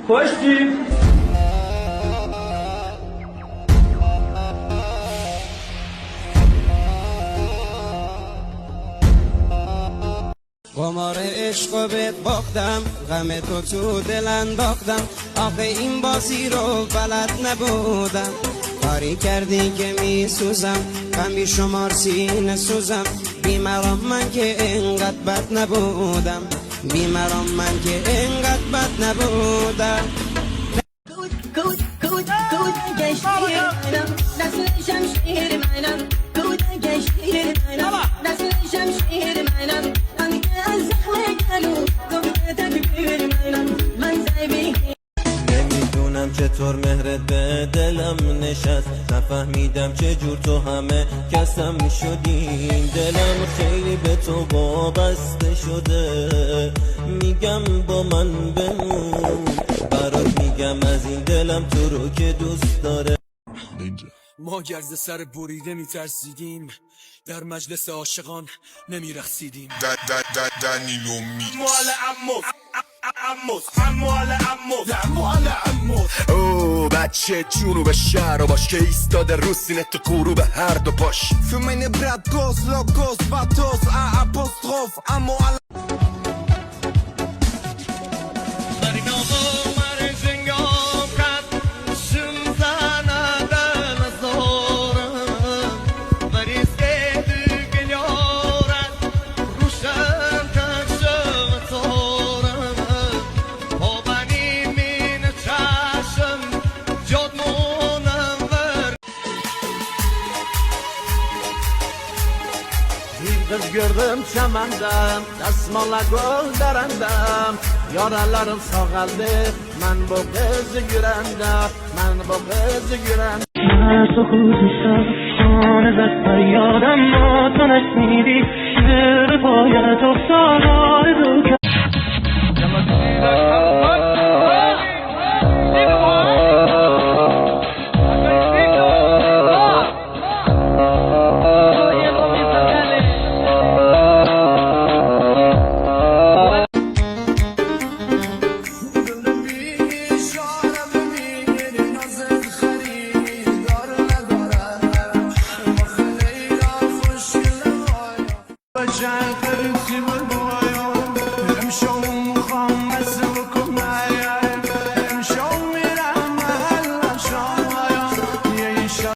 خوشتی؟ قمار عشق و بهت باختم، غم تو دل انداختم، آخه این بازی رو بلد نبودم. کاری کردی که می سوزم، غمی شمار سینه سوزم. بیمارم من که اینقدر بد نبودم، بیمارم من که اینقدر بد نبودم. نمیدونم چطور مهرت به دلم نشست، نفهمیدم چجور تو همه کسم شدی. دلم خیلی به تو وابسته شده، میگم با من بمون، برات میگم از این دلم تو رو که دوست داره. ما گرز سر بریده میترسیدیم، در مجلس عاشقان نمیرخصیدیم. دنیلو می او بچه جنوب شهر و باش که ایستاده رو سینه تو غروب هر دو پاش. Fumene bratgos, locos, vatos, apostrof, amo alla Kız gördüm çemendem, destmala gol derendem. Yaralarım sağaldı, ben bu kızı görende, ben bu kızı görende. سکوتشم آن از فریادم ما تو نشنیدی شعر پایت افتاد آرزو کرد. Bacak arası